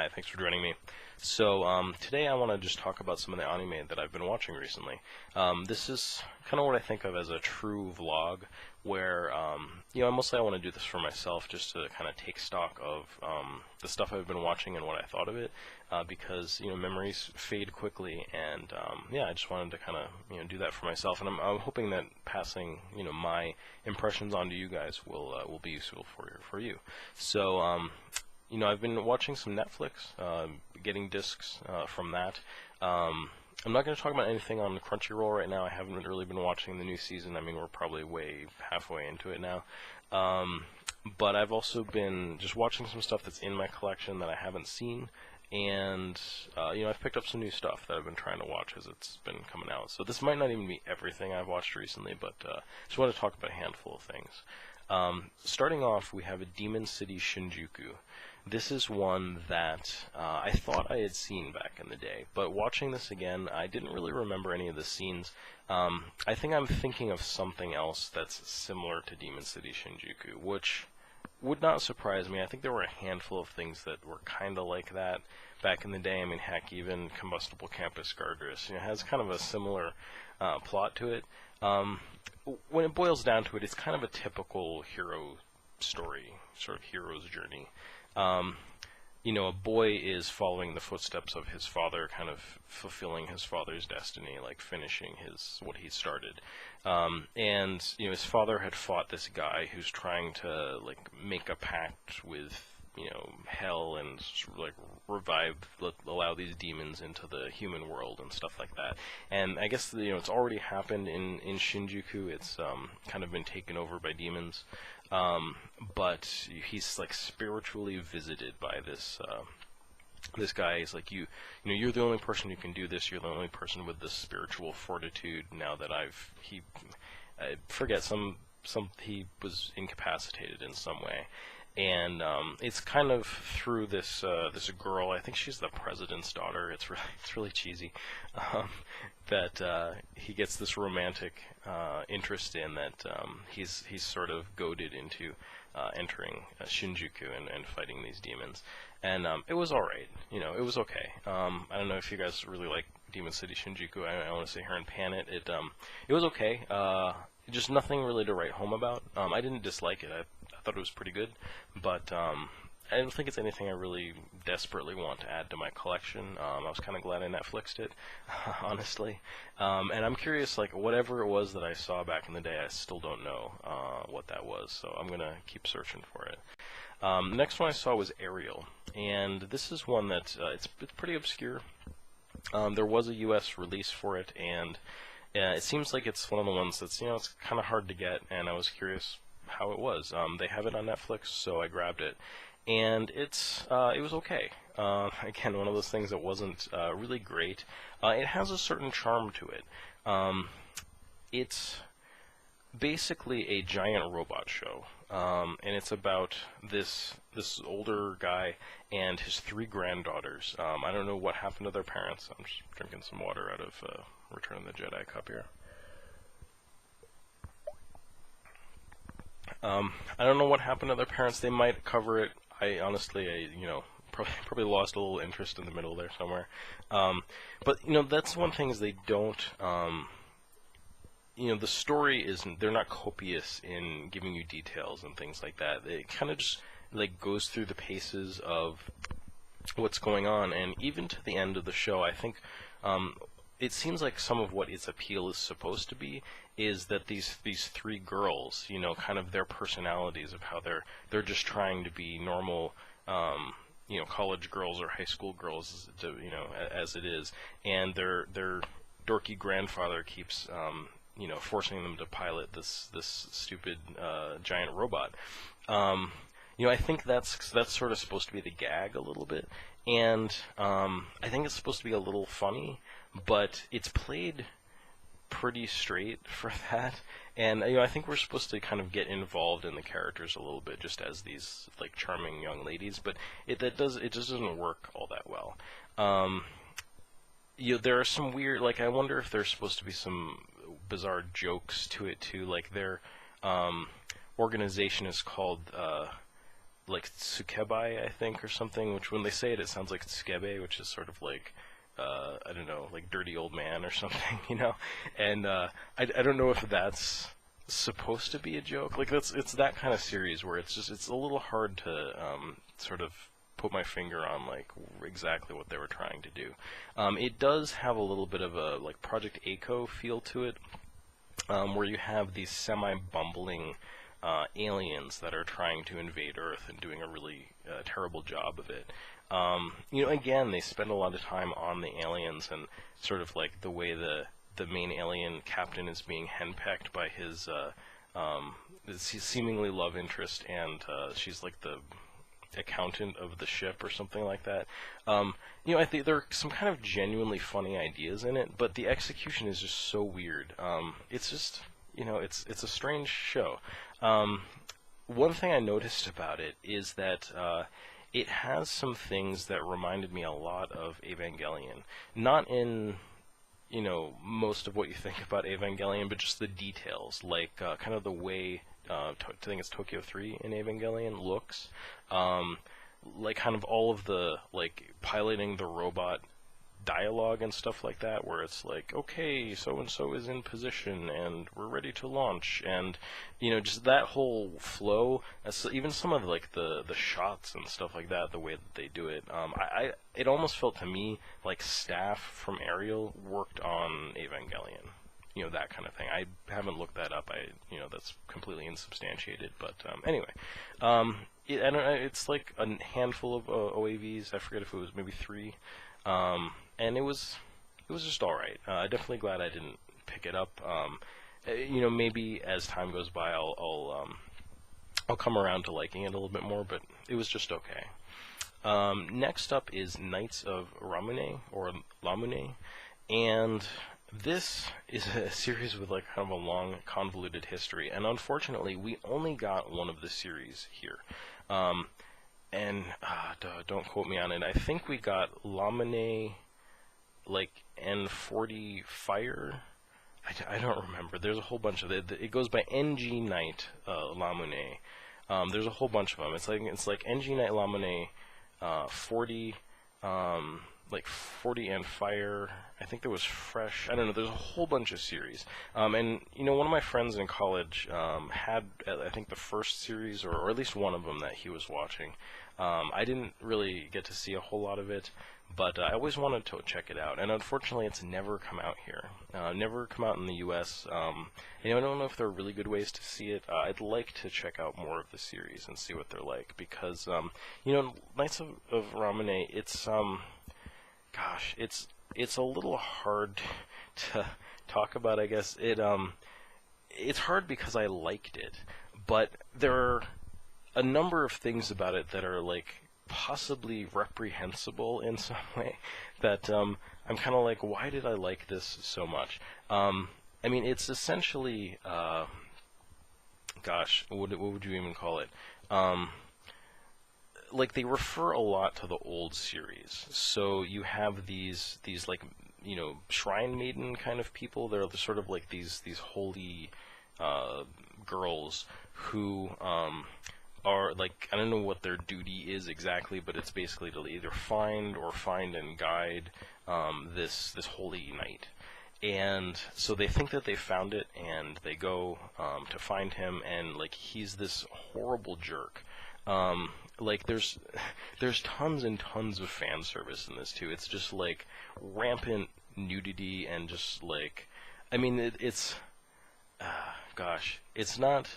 Hi, thanks for joining me. So today I want to just talk about some of the anime that I've been watching recently. This is kind of what I think of as a true vlog, where mostly I want to do this for myself, just to kind of take stock of the stuff I've been watching and what I thought of it, because memories fade quickly, and yeah, I just wanted to kind of do that for myself, and I'm hoping that passing my impressions onto you guys will be useful for you. So. I've been watching some Netflix, getting discs from that. I'm not going to talk about anything on Crunchyroll right now. I haven't really been watching the new season. I mean, we're probably way halfway into it now. But I've also been just watching some stuff that's in my collection that I haven't seen. And, I've picked up some new stuff that I've been trying to watch as it's been coming out. So this might not even be everything I've watched recently, but just want to talk about a handful of things. Starting off, we have a Demon City Shinjuku. This is one that I thought I had seen back in the day, but watching this again, I didn't really remember any of the scenes. I think I'm thinking of something else that's similar to Demon City Shinjuku, which would not surprise me. I think there were a handful of things that were kind of like that back in the day. I mean, heck, even Combustible Campus Garderis, has kind of a similar plot to it. When it boils down to it, it's kind of a typical hero story, sort of hero's journey. A boy is following the footsteps of his father, kind of fulfilling his father's destiny, like finishing what he started. And his father had fought this guy who's trying to make a pact with hell and allow these demons into the human world and stuff like that. And I guess it's already happened in Shinjuku. It's kind of been taken over by demons. But he's spiritually visited by this guy. He's like, you're the only person who can do this. You're the only person with this spiritual fortitude. Now that I forget he was incapacitated in some way. And it's kind of through this girl. I think she's the president's daughter. It's really cheesy. That he gets this romantic interest in, that he's sort of goaded into entering Shinjuku and fighting these demons. And it was all right. It was okay. I don't know if you guys really like Demon City Shinjuku. I want to sit here and pan it. It was okay. Just nothing really to write home about. I didn't dislike it. I thought it was pretty good, but I don't think it's anything I really desperately want to add to my collection. I was kind of glad I Netflixed it, honestly. And I'm curious, whatever it was that I saw back in the day, I still don't know what that was, so I'm going to keep searching for it. The next one I saw was Ariel, and this is one that it's pretty obscure. There was a U.S. release for it, and it seems like it's one of the ones that's, it's kind of hard to get, and I was curious how it was. They have it on Netflix, so I grabbed it, and it was okay. Again, one of those things that wasn't really great. It has a certain charm to it. It's basically a giant robot show, and it's about this older guy and his 3 granddaughters. I don't know what happened to their parents. I'm just drinking some water out of Return of the Jedi cup here. I don't know what happened to their parents. They might cover it. I honestly, probably lost a little interest in the middle there somewhere. But that's one thing, is they don't. The story isn't. They're not copious in giving you details and things like that. It kind of just goes through the paces of what's going on, and even to the end of the show, I think. It seems like some of what its appeal is supposed to be is that these 3 girls, kind of their personalities of how they're just trying to be normal, college girls or high school girls, as it is, and their dorky grandfather keeps, forcing them to pilot this stupid giant robot. I think that's sort of supposed to be the gag a little bit, and I think it's supposed to be a little funny, but it's played pretty straight for that, and I think we're supposed to kind of get involved in the characters a little bit, just as these charming young ladies, but it just doesn't work all that well. There are some weird, I wonder if there's supposed to be some bizarre jokes to it too, their organization is called like tsukebai, I think, or something. Which when they say it, it sounds like tsukebe, which is sort of like I don't know, like dirty old man or something, you know. And I don't know if that's supposed to be a joke. Like it's that kind of series where it's a little hard to sort of put my finger on like exactly what they were trying to do. It does have a little bit of a like Project A feel to it, where you have these semi-bumbling aliens that are trying to invade Earth and doing a really terrible job of it. Again, they spend a lot of time on the aliens and sort of like the way the main alien captain is being henpecked by his seemingly love interest, and she's like the accountant of the ship or something like that. I think there are some kind of genuinely funny ideas in it, but the execution is just so weird. It's just, it's a strange show. One thing I noticed about it is that it has some things that reminded me a lot of Evangelion. Not in, most of what you think about Evangelion, but just the details, like kind of the way, I think it's Tokyo 3 in Evangelion looks, like kind of all of the, like, piloting the robot dialogue and stuff like that, where it's like, okay, so-and-so is in position, and we're ready to launch, and, just that whole flow, even some of, like, the shots and stuff like that, the way that they do it, it almost felt to me like staff from Ariel worked on Evangelion. That kind of thing. I haven't looked that up. That's completely insubstantiated. But anyway, it's like a handful of OAVs. I forget if it was maybe 3, and it was just all right. Definitely glad I didn't pick it up. Maybe as time goes by, I'll come around to liking it a little bit more. But it was just okay. Next up is Knights of Ramune or Lamune, and this is a series with like kind of a long, convoluted history, and unfortunately, we only got one of the series here. Don't quote me on it. I think we got Lamine, like N40 Fire. I don't remember. There's a whole bunch of it. It goes by NG Knight Lamune. There's a whole bunch of them. It's like NG Knight Lamune 40. Like 40 and Fire. I think there was Fresh. I don't know. There's a whole bunch of series. And one of my friends in college had, I think, the first series, or at least one of them that he was watching. I didn't really get to see a whole lot of it, but I always wanted to check it out. And unfortunately, it's never come out here. Never come out in the U.S. I don't know if there are really good ways to see it. I'd like to check out more of the series and see what they're like, because Knights of Ramune, it's gosh, it's a little hard to talk about, I guess. It's hard because I liked it, but there are a number of things about it that are like possibly reprehensible in some way that I'm kind of like, why did I like this so much? It's essentially gosh, what would you even call it? Like, they refer a lot to the old series. So you have these like, shrine maiden kind of people. They're sort of like these holy girls who are like, I don't know what their duty is exactly, but it's basically to either find and guide this holy knight. And so they think that they found it, and they go to find him, and like, he's this horrible jerk. Like, there's tons and tons of fan service in this too. It's just like rampant nudity, and just like, it's gosh, it's not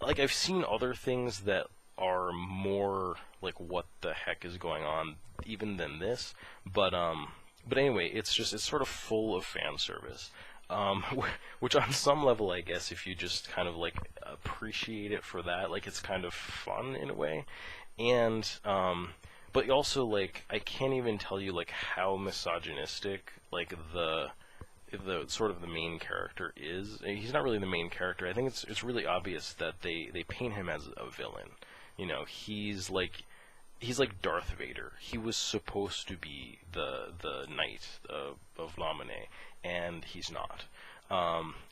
like, I've seen other things that are more like, what the heck is going on, even than this, but anyway, it's sort of full of fan service. Which on some level, I guess, if you just kind of like appreciate it for that, like, it's kind of fun in a way. And but also, like, I can't even tell you like how misogynistic like the sort of the main character is. He's not really the main character. I think it's really obvious that they paint him as a villain. He's like Darth Vader. He was supposed to be the knight of Lamine, and he's not.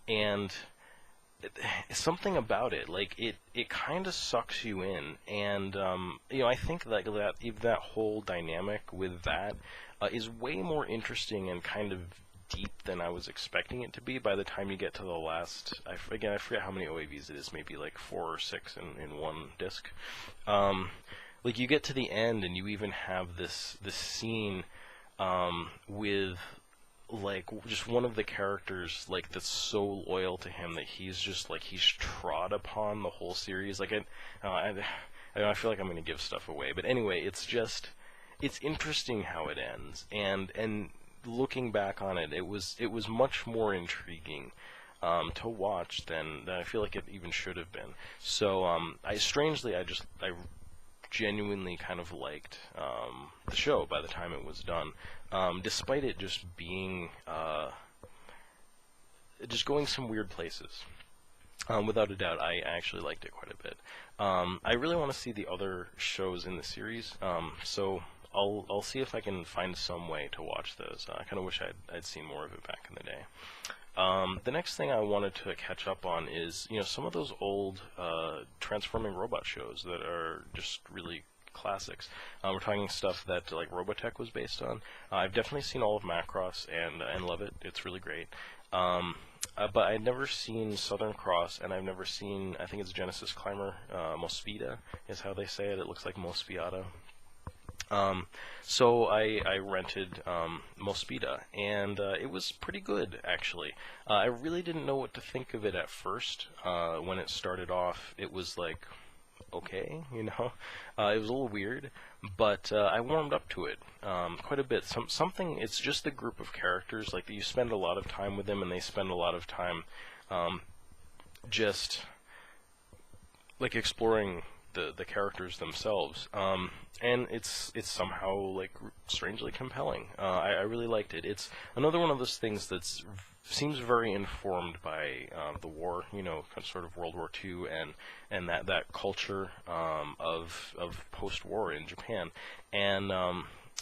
And something about it, like it kind of sucks you in, and I think that even that whole dynamic with that is way more interesting and kind of deep than I was expecting it to be. By the time you get to the last, again, I forget how many OAVs it is, maybe like 4 or 6 in one disc. Like, you get to the end, and you even have this scene with, like, just one of the characters, like, that's so loyal to him that he's just like, he's trod upon the whole series. Like, I feel like I'm going to give stuff away, but anyway, it's interesting how it ends, and looking back on it, it was much more intriguing to watch than I feel like it even should have been. So I genuinely kind of liked the show by the time it was done, despite it just being just going some weird places. Without a doubt, I actually liked it quite a bit. I really want to see the other shows in the series, so I'll see if I can find some way to watch those. I kind of wish I'd seen more of it back in the day. The next thing I wanted to catch up on is, some of those old transforming robot shows that are just really classics. We're talking stuff that like Robotech was based on. I've definitely seen all of Macross and love it. It's really great. But I'd never seen Southern Cross, and I've never seen, I think it's Genesis Climber, Mosfida is how they say it. It looks like Mosfiata. So I rented Mosfida, and it was pretty good, actually. I really didn't know what to think of it at first. When it started off, it was like, okay, it was a little weird, but I warmed up to it quite a bit. It's just the group of characters, like, you spend a lot of time with them, and they spend a lot of time just like exploring the characters themselves, and it's somehow like strangely compelling. I really liked it. It's another one of those things that seems very informed by the war, sort of World War II, and that culture of post-war in Japan, and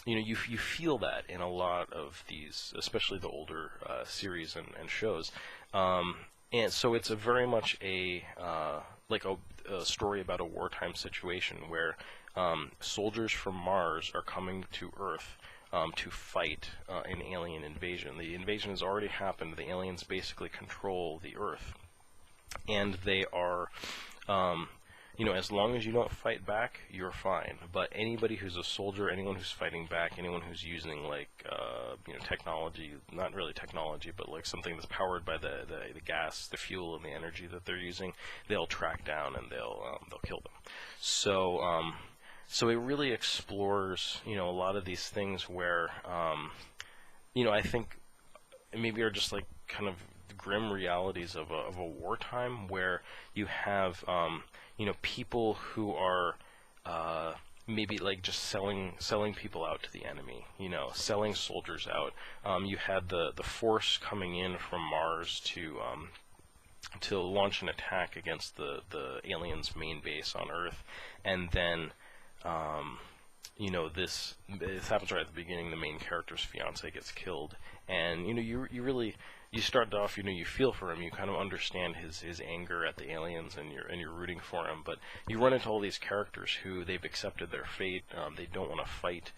you feel that in a lot of these, especially the older series and shows, and so it's a very much a story about a wartime situation where soldiers from Mars are coming to Earth to fight an alien invasion. The invasion has already happened. The aliens basically control the Earth, and they are, as long as you don't fight back, you're fine. But anybody who's a soldier, anyone who's fighting back, anyone who's using technology, not really technology, but like something that's powered by the gas, the fuel, and the energy that they're using, they'll track down and they'll kill them. So it really explores, a lot of these things where, I think maybe are just like kind of grim realities of a wartime, where you have, people who are maybe like just selling people out to the enemy, selling soldiers out. You had the force coming in from Mars to launch an attack against the aliens' main base on Earth, and then this happens right at the beginning. The main character's fiance gets killed, and you start off, you feel for him, you kind of understand his anger at the aliens, and you're rooting for him. But you run into all these characters who they've accepted their fate. They don't want to fight.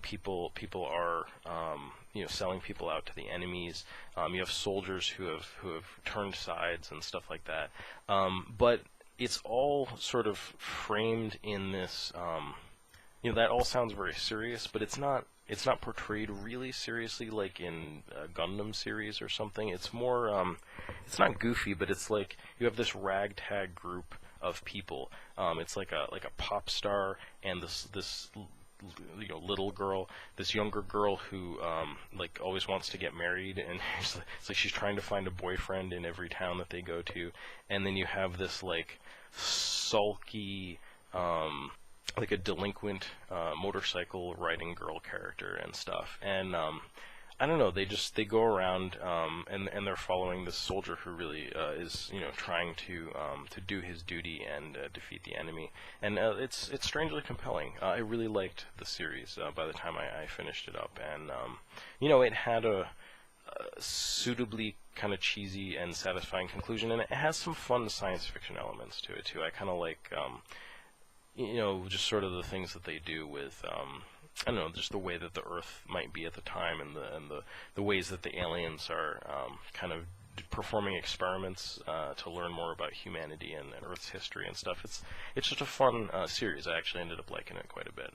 People are selling people out to the enemies. You have soldiers who have turned sides and stuff like that. But it's all sort of framed in this. That all sounds very serious, but it's not portrayed really seriously like in a Gundam series or something. It's more, it's not goofy, but it's like you have this ragtag group of people. It's like a pop star and this little girl, this younger girl who always wants to get married, and it's like she's trying to find a boyfriend in every town that they go to. And then you have this like sulky, like a delinquent motorcycle riding girl character and stuff. And I don't know, they go around and they're following this soldier who really is trying to do his duty and defeat the enemy. And it's strangely compelling. I really liked the series by the time I finished it up, and it had suitably kind of cheesy and satisfying conclusion, and it has some fun science fiction elements to it too. I kind of like, just sort of the things that they do with, I don't know, just the way that the Earth might be at the time, and the ways that the aliens are kind of performing experiments to learn more about humanity and Earth's history and stuff. It's just a fun series. I actually ended up liking it quite a bit.